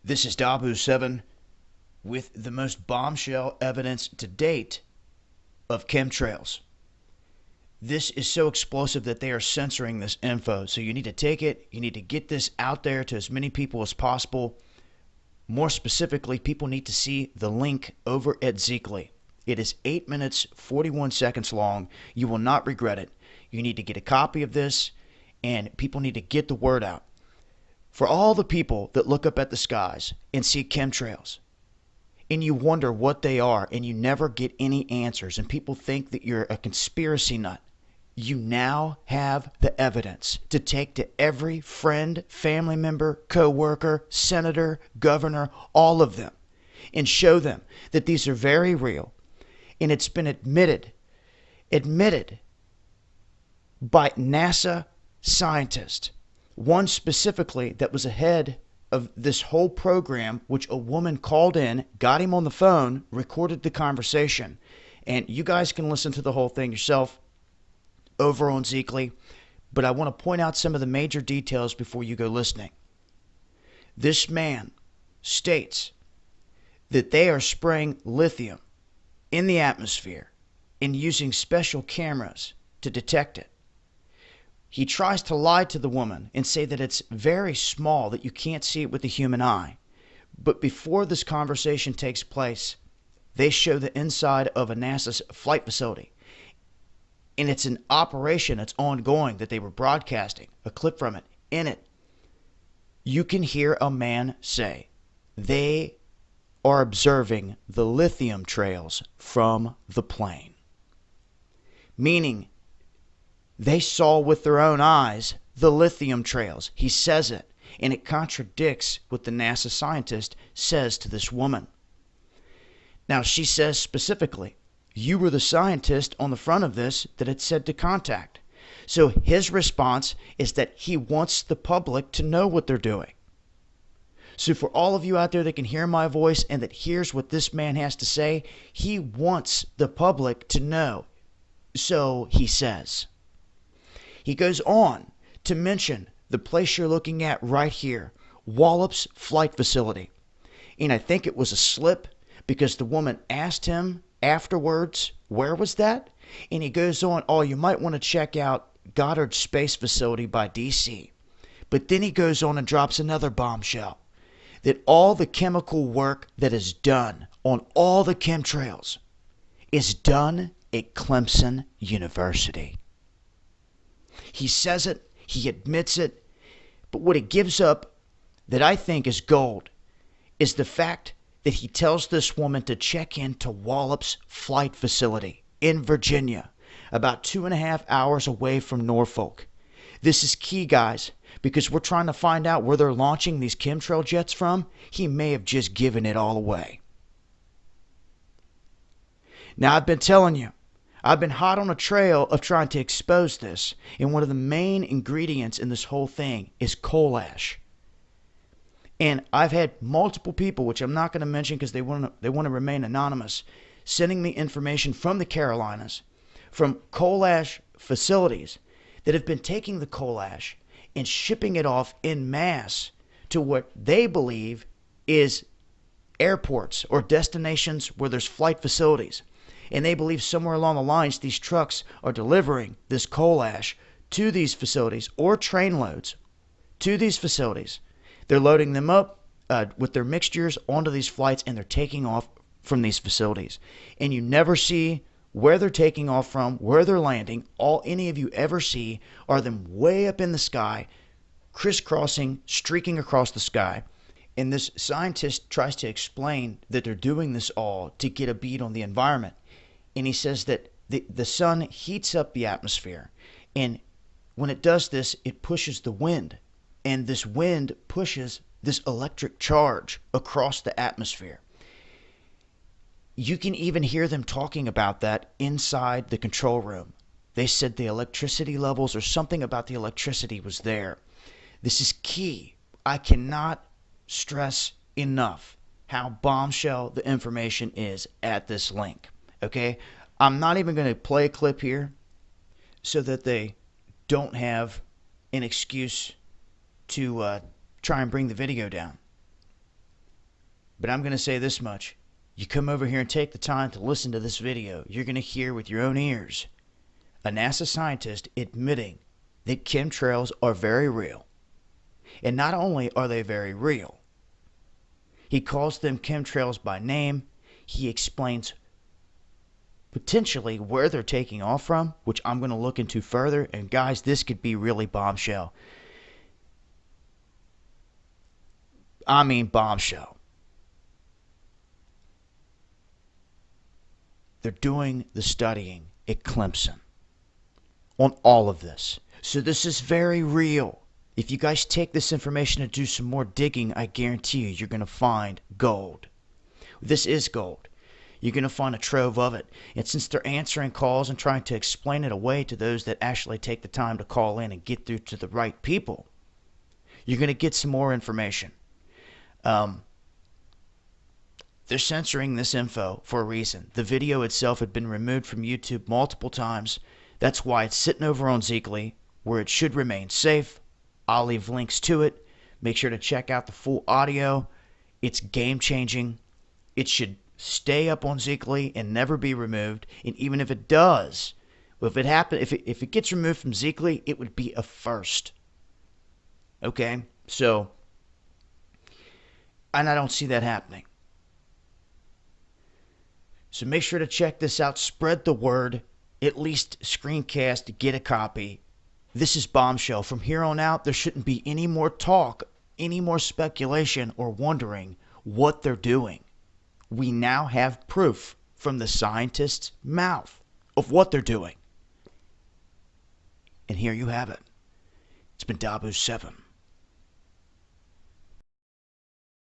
This is Dabu7 with the most bombshell evidence to date of chemtrails. This is so explosive that they are censoring this info. So you need to take it. You need to get this out there to as many people as possible. More specifically, people need to see the link over at Zeekly. It is 8 minutes, 41 seconds long. You will not regret it. You need to get a copy of this, and people need to get the word out. For all the people that look up at the skies and see chemtrails, and you wonder what they are, and you never get any answers, and people think that you're a conspiracy nut, you now have the evidence to take to every friend, family member, co-worker, senator, governor, all of them, and show them that these are very real. And it's been admitted by NASA scientists, one specifically that was ahead of this whole program, which a woman called in, got him on the phone, recorded the conversation. And you guys can listen to the whole thing yourself over on Zeekly. But I want to point out some of the major details before you go listening. This man states that they are spraying lithium in the atmosphere and using special cameras to detect it. He tries to lie to the woman and say that it's very small, that you can't see it with the human eye. But before this conversation takes place, they show the inside of a NASA flight facility. And it's an operation that's ongoing that they were broadcasting, a clip from it. In it, you can hear a man say they are observing the lithium trails from the plane. Meaning, they saw with their own eyes the lithium trails. He says it, and it contradicts what the NASA scientist says to this woman. Now, she says specifically, you were the scientist on the front of this that it said to contact. So his response is that he wants the public to know what they're doing. So for all of you out there that can hear my voice and that hears what this man has to say, he wants the public to know. So he says. He goes on to mention the place you're looking at right here, Wallops Flight Facility. And I think it was a slip because the woman asked him afterwards, where was that? And he goes on, oh, you might want to check out Goddard Space Facility by DC. But then he goes on and drops another bombshell, that all the chemical work that is done on all the chemtrails is done at Clemson University. He says it, he admits it, but what he gives up that I think is gold is the fact that he tells this woman to check into Wallops Flight Facility in Virginia, about 2.5 hours away from Norfolk. This is key, guys, because we're trying to find out where they're launching these chemtrail jets from. He may have just given it all away. Now, I've been telling you, I've been hot on a trail of trying to expose this, and one of the main ingredients in this whole thing is coal ash. And I've had multiple people, which I'm not going to mention because they want to remain anonymous, sending me information from the Carolinas, from coal ash facilities that have been taking the coal ash and shipping it off en masse to what they believe is airports or destinations where there's flight facilities. And they believe somewhere along the lines these trucks are delivering this coal ash to these facilities, or train loads to these facilities. They're loading them up with their mixtures onto these flights, and they're taking off from these facilities. And you never see where they're taking off from, where they're landing. All any of you ever see are them way up in the sky, crisscrossing, streaking across the sky. And this scientist tries to explain that they're doing this all to get a beat on the environment. And he says that the sun heats up the atmosphere. And when it does this, it pushes the wind. And this wind pushes this electric charge across the atmosphere. You can even hear them talking about that inside the control room. They said the electricity levels or something about the electricity was there. This is key. I cannot stress enough how bombshell the information is at this link. Okay? I'm not even going to play a clip here so that they don't have an excuse to try and bring the video down. But I'm going to say this much. You come over here and take the time to listen to this video, you're going to hear with your own ears a NASA scientist admitting that chemtrails are very real. And not only are they very real, he calls them chemtrails by name. He explains potentially where they're taking off from, which I'm going to look into further. And guys, this could be really bombshell. I mean bombshell. They're doing the studying at Clemson on all of this. So this is very real. If you guys take this information and do some more digging, I guarantee you, you're going to find gold. This is gold. You're going to find a trove of it. And since they're answering calls and trying to explain it away to those that actually take the time to call in and get through to the right people, you're going to get some more information. They're censoring this info for a reason. The video itself had been removed from YouTube multiple times. That's why it's sitting over on Zeekly, where it should remain safe. I'll leave links to it. Make sure to check out the full audio. It's game-changing. It should stay up on Zeekly and never be removed. And even if it does, if it gets removed from Zeekly, it would be a first. Okay? So, and I don't see that happening. So make sure to check this out. Spread the word. At least screencast, get a copy. This is Bombshell. From here on out, there shouldn't be any more talk, any more speculation, or wondering what they're doing. We now have proof from the scientist's mouth of what they're doing. And here you have it. It's been Dabu 7.